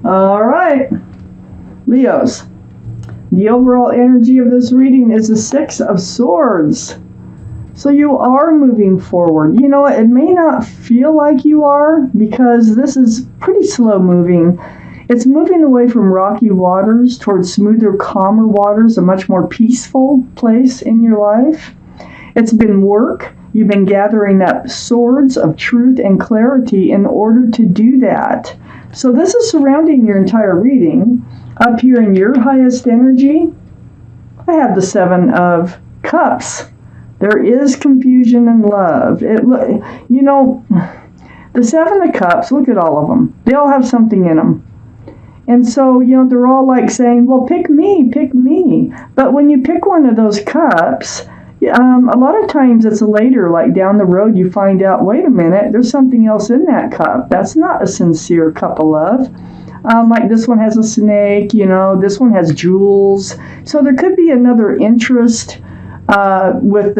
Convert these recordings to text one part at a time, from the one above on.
All right, Leos. The overall energy of this reading is the Six of Swords. So you are moving forward. You know, it may not feel like you are because this is pretty slow moving. It's moving away from rocky waters towards smoother, calmer waters, a much more peaceful place in your life. It's been work. You've been gathering up swords of truth and clarity in order to do that. So this is surrounding your entire reading. Up here in your highest energy, I have the Seven of Cups. There is confusion and love. You know, the Seven of Cups, look at all of them. They all have something in them. And so, you know, they're all like saying, well, pick me, pick me. But when you pick one of those cups, a lot of times it's later, like down the road, you find out, wait a minute, there's something else in that cup. That's not a sincere cup of love. Like this one has a snake, you know, this one has jewels. So there could be another interest with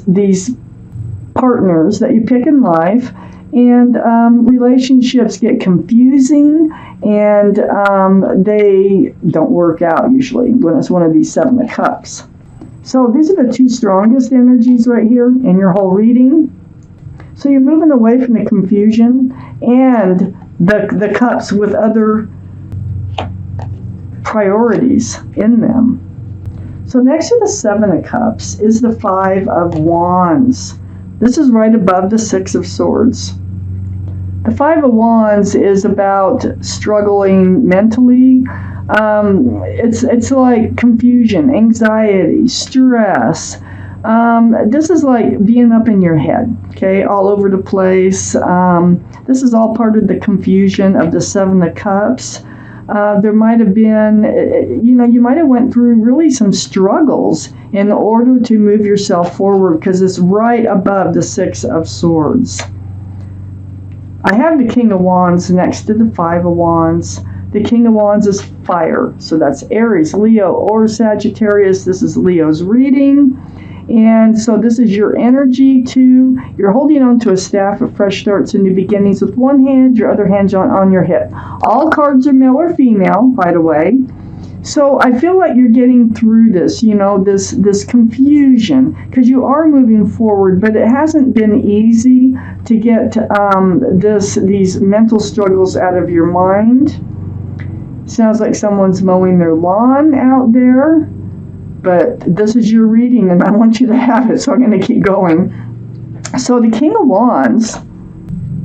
these partners that you pick in life, and relationships get confusing, and they don't work out usually when it's one of these Seven of Cups. So these are the two strongest energies right here in your whole reading. So you're moving away from the confusion and the cups with other priorities in them. So next to the Seven of Cups is the Five of Wands. This is right above the Six of Swords. The Five of Wands is about struggling mentally. It's like confusion, anxiety, stress. This is like being up in your head, okay, all over the place. This is all part of the confusion of the Seven of Cups. There might have been, you know, you might have went through really some struggles in order to move yourself forward because it's right above the Six of Swords. I have the King of Wands next to the Five of Wands. The King of Wands is fire, so that's Aries, Leo, or Sagittarius. This is Leo's reading. And so this is your energy too. You're holding on to a staff of fresh starts and new beginnings with one hand, your other hand on your hip. All cards are male or female, by the way. So I feel like you're getting through this, you know, this confusion, because you are moving forward, but it hasn't been easy to get these mental struggles out of your mind. Sounds like someone's mowing their lawn out there, but this is your reading and I want you to have it, so I'm going to keep going. So the King of Wands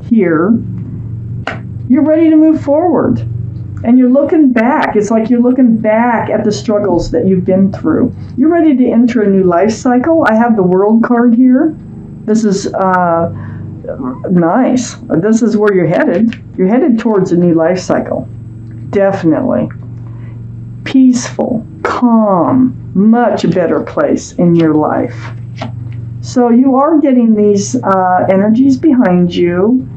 here, you're ready to move forward. And you're looking back. It's like you're looking back at the struggles that you've been through. You're ready to enter a new life cycle. I have the World card here. This is nice. This is where you're headed. You're headed towards a new life cycle. Definitely. Peaceful, calm, much better place in your life. So you are getting these energies behind you.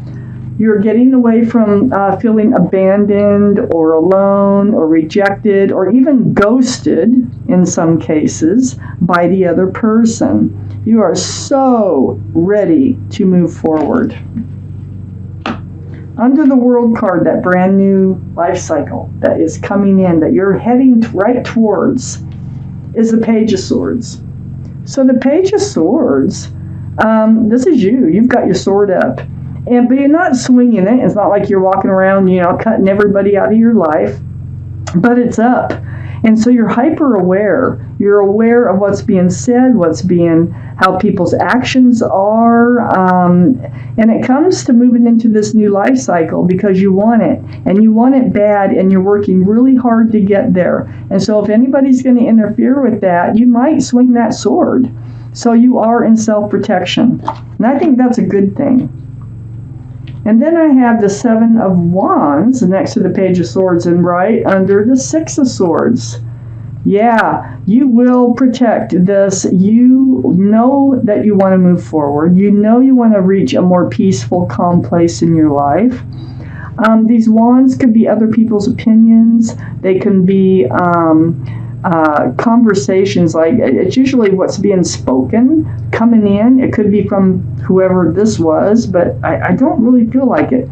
You're getting away from feeling abandoned or alone or rejected or even ghosted in some cases by the other person. You are so ready to move forward. Under the World card, that brand new life cycle that is coming in, that you're heading right towards, is the Page of Swords. So the Page of Swords, this is you. You've got your sword up. But you're not swinging it. It's not like you're walking around, you know, cutting everybody out of your life. But it's up. And so you're hyper aware. You're aware of what's being said, how people's actions are. And it comes to moving into this new life cycle because you want it. And you want it bad, and you're working really hard to get there. And so if anybody's going to interfere with that, you might swing that sword. So you are in self-protection. And I think that's a good thing. And then I have the Seven of Wands next to the Page of Swords and right under the Six of Swords. Yeah, you will protect this. You know that you want to move forward. You know you want to reach a more peaceful, calm place in your life. These wands could be other people's opinions. They can be conversations, like it's usually what's being spoken coming in. It could be from whoever this was, but I don't really feel like it.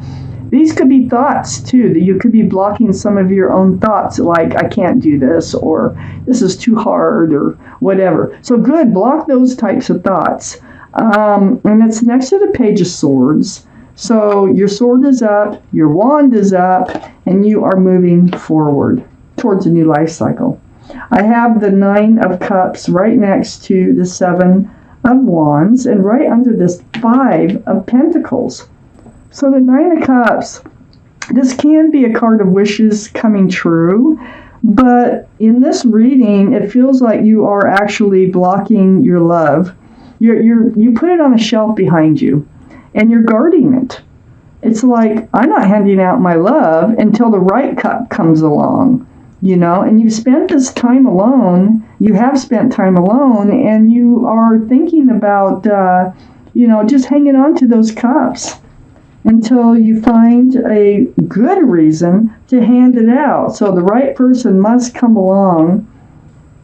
These could be thoughts too, that you could be blocking some of your own thoughts, like I can't do this, or this is too hard, or whatever. So good, block those types of thoughts. And it's next to the Page of Swords. So your sword is up, your wand is up, and you are moving forward towards a new life cycle. I have the 9 of Cups right next to the 7 of Wands, and right under this 5 of Pentacles. So the 9 of Cups, this can be a card of wishes coming true, but in this reading, it feels like you are actually blocking your love. You put it on a shelf behind you, and you're guarding it. It's like, I'm not handing out my love until the right cup comes along, and you've spent this time alone. You have spent time alone, and you are thinking about, just hanging on to those cups until you find a good reason to hand it out. So the right person must come along,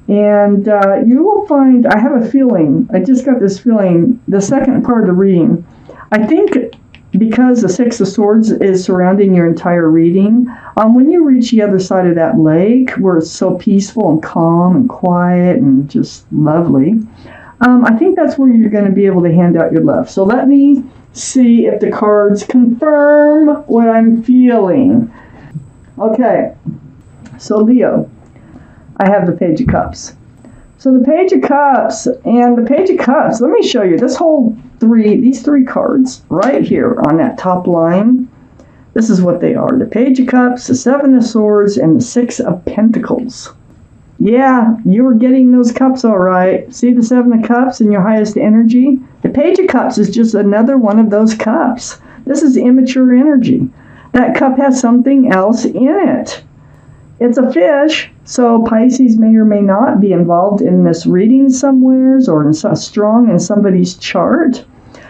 and you will find, I have a feeling, I just got this feeling, the second part of the reading, I think because the 6 of Swords is surrounding your entire reading, when you reach the other side of that lake, where it's so peaceful and calm and quiet and just lovely, I think that's where you're going to be able to hand out your love. So let me see if the cards confirm what I'm feeling. Okay, so Leo, I have the Page of Cups. So the Page of Cups and the Page of Cups, let me show you these 3 cards right here on that top line. This is what they are. The Page of Cups, the 7 of Swords, and the 6 of Pentacles. Yeah, you were getting those cups all right. See the 7 of Cups in your highest energy? The Page of Cups is just another one of those cups. This is immature energy. That cup has something else in it. It's a fish, so Pisces may or may not be involved in this reading somewheres or strong in somebody's chart.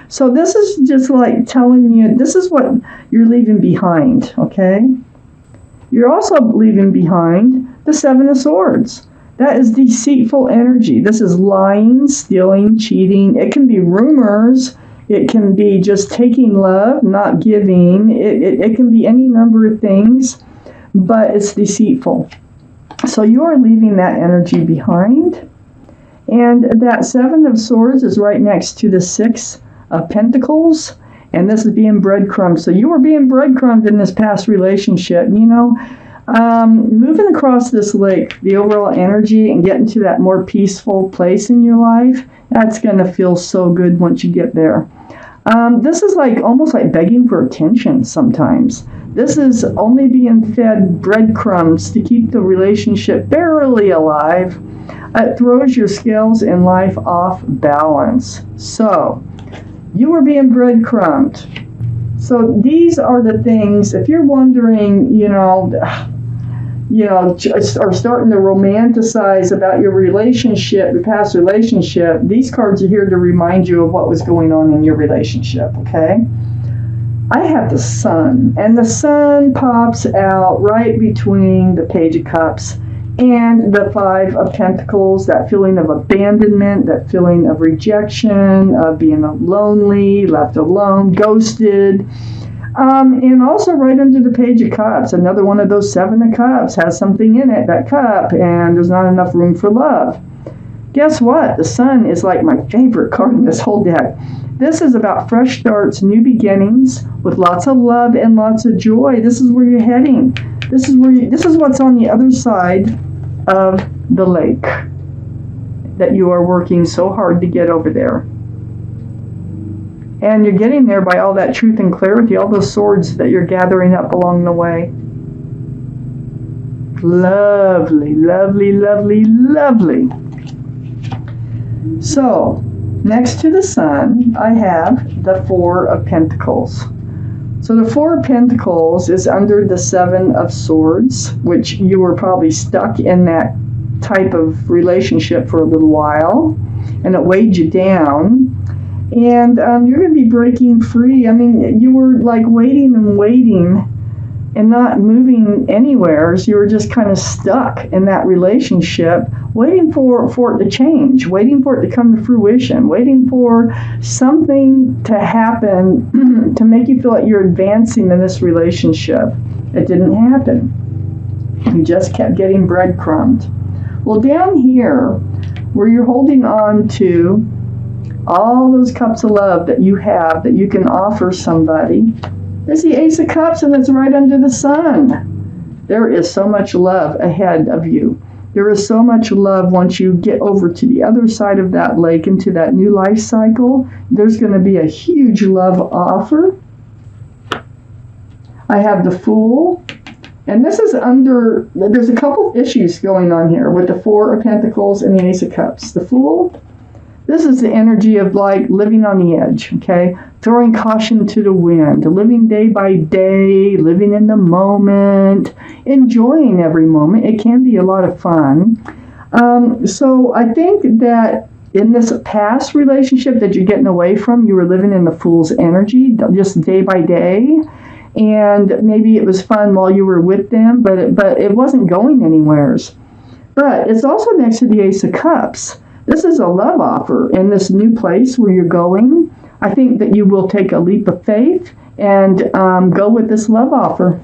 So this is just like telling you, this is what you're leaving behind, okay? You're also leaving behind the 7 of Swords. That is deceitful energy. This is lying, stealing, cheating. It can be rumors. It can be just taking love, not giving. It can be any number of things, but it's deceitful. So you are leaving that energy behind. And that 7 of Swords is right next to the 6 of Pentacles. And this is being breadcrumbed. So you were being breadcrumbed in this past relationship. Moving across this lake, the overall energy, and getting to that more peaceful place in your life, that's going to feel so good once you get there. This is almost like begging for attention sometimes. This is only being fed breadcrumbs to keep the relationship barely alive. It throws your scales in life off balance. So, you are being breadcrumbed. So these are the things, if you're wondering, or starting to romanticize about your relationship, your past relationship, these cards are here to remind you of what was going on in your relationship, okay? I have the Sun, and the Sun pops out right between the Page of Cups and the 5 of Pentacles, that feeling of abandonment, that feeling of rejection, of being lonely, left alone, ghosted. And also right under the Page of Cups, another one of those 7 of Cups has something in it, that cup, and there's not enough room for love. Guess what? The Sun is like my favorite card in this whole deck. This is about fresh starts, new beginnings, with lots of love and lots of joy. This is where you're heading. This is what's on the other side of the lake that you are working so hard to get over there. And you're getting there by all that truth and clarity, all those swords that you're gathering up along the way. Lovely, lovely, lovely, lovely. So, next to the Sun, I have the 4 of Pentacles. So the 4 of Pentacles is under the 7 of Swords, which you were probably stuck in that type of relationship for a little while, and it weighed you down. And you're going to be breaking free. I mean, you were waiting and waiting, and not moving anywhere. So you were just kind of stuck in that relationship, waiting for it to change, waiting for it to come to fruition, waiting for something to happen to make you feel like you're advancing in this relationship. It didn't happen. You just kept getting breadcrumbed. Well, down here, where you're holding on to all those cups of love that you have that you can offer somebody, there's the Ace of Cups, and it's right under the sun. There is so much love ahead of you. There is so much love once you get over to the other side of that lake into that new life cycle. There's going to be a huge love offer. I have the Fool. And this is there's a couple issues going on here with the Four of Pentacles and the Ace of Cups. The Fool, this is the energy of like living on the edge, okay? Throwing caution to the wind, living day by day, living in the moment, enjoying every moment. It can be a lot of fun. So I think that in this past relationship that you're getting away from, you were living in the Fool's energy, just day by day. And maybe it was fun while you were with them, but it wasn't going anywheres. But it's also next to the Ace of Cups. This is a love offer in this new place where you're going. I think that you will take a leap of faith and go with this love offer.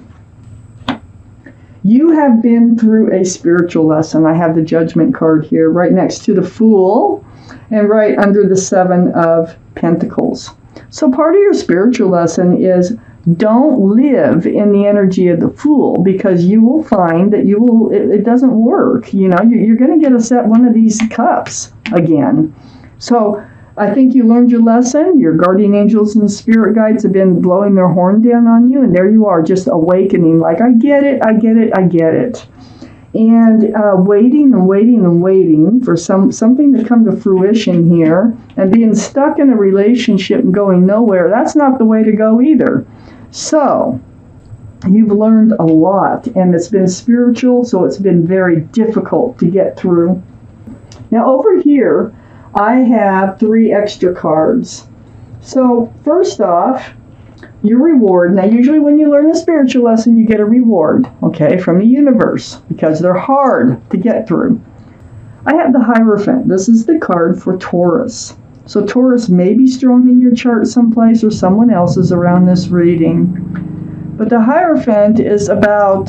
You have been through a spiritual lesson. I have the Judgment card here right next to the Fool and right under the Seven of Pentacles. So part of your spiritual lesson is don't live in the energy of the Fool, because you will find that it doesn't work. You know, you're going to get one of these cups again. So I think you learned your lesson. Your guardian angels and spirit guides have been blowing their horn down on you, and there you are, just awakening, like, I get it, I get it, I get it. And waiting and waiting and waiting for something to come to fruition here, and being stuck in a relationship and going nowhere, that's not the way to go either. So, you've learned a lot, and it's been spiritual, so it's been very difficult to get through. Now, over here, I have 3 extra cards. So, first off, your reward. Now, usually when you learn a spiritual lesson, you get a reward, okay, from the universe, because they're hard to get through. I have the Hierophant. This is the card for Taurus. So Taurus may be strong in your chart someplace, or someone else's around this reading. But the Hierophant is about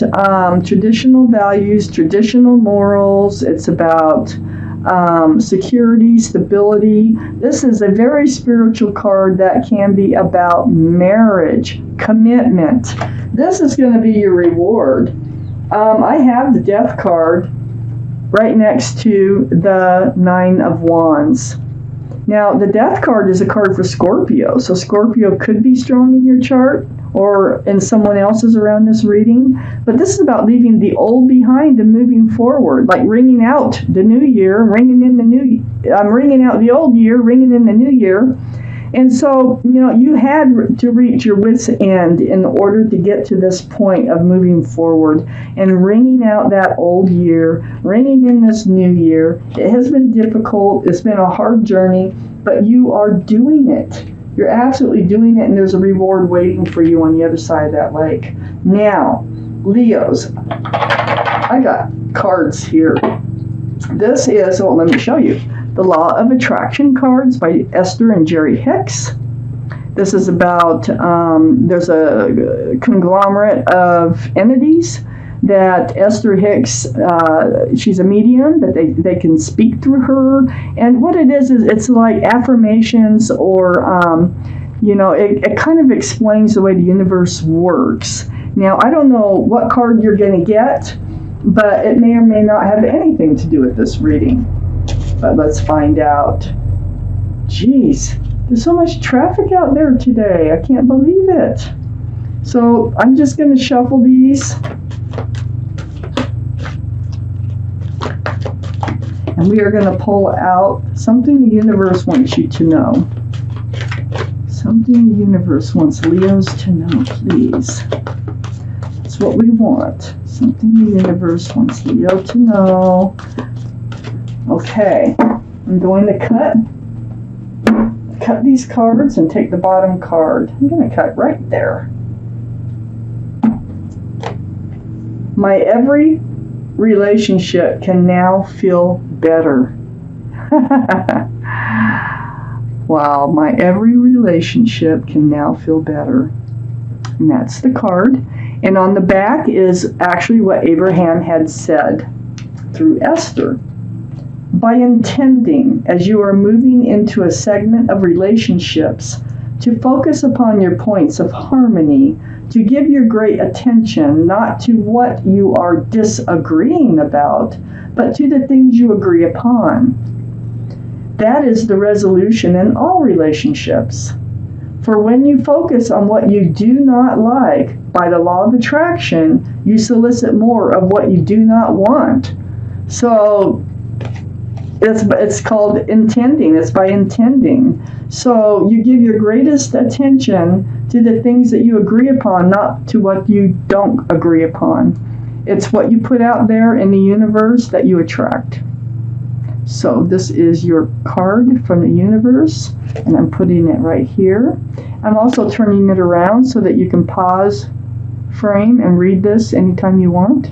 traditional values, traditional morals. It's about security, stability. This is a very spiritual card that can be about marriage, commitment. This is going to be your reward. I have the Death card right next to the Nine of Wands. Now, the Death card is a card for Scorpio, so Scorpio could be strong in your chart or in someone else's around this reading, but this is about leaving the old behind and moving forward, like ringing out the new year, ringing out the old year, ringing in the new year. And so, you know, you had to reach your wit's end in order to get to this point of moving forward and ringing out that old year, ringing in this new year. It has been difficult. It's been a hard journey, but you are doing it. You're absolutely doing it, and there's a reward waiting for you on the other side of that lake. Now, Leos, I got cards here. This is, well, let me show you. The Law of Attraction cards by Esther and Jerry Hicks. This is about, there's a conglomerate of entities that Esther Hicks, she's a medium, that they can speak through her. And what it is it's like affirmations, or, you know, it kind of explains the way the universe works. Now, I don't know what card you're going to get, but it may or may not have anything to do with this reading. But let's find out. Jeez, there's so much traffic out there today. I can't believe it. So I'm just going to shuffle these. And we are going to pull out something the universe wants you to know. Something the universe wants Leos to know, please. That's what we want. Something the universe wants Leo to know. Okay, I'm going to cut these cards and take the bottom card. I'm going to cut right there. My every relationship can now feel better. Wow, my every relationship can now feel better. And that's the card. And on the back is actually what Abraham had said through Esther. By intending, as you are moving into a segment of relationships, to focus upon your points of harmony, to give your great attention not to what you are disagreeing about, but to the things you agree upon. That is the resolution in all relationships. For when you focus on what you do not like, by the law of attraction, you solicit more of what you do not want. So it's called intending. It's by intending. So you give your greatest attention to the things that you agree upon, not to what you don't agree upon. It's what you put out there in the universe that you attract. So this is your card from the universe, and I'm putting it right here. I'm also turning it around so that you can pause frame and read this anytime you want.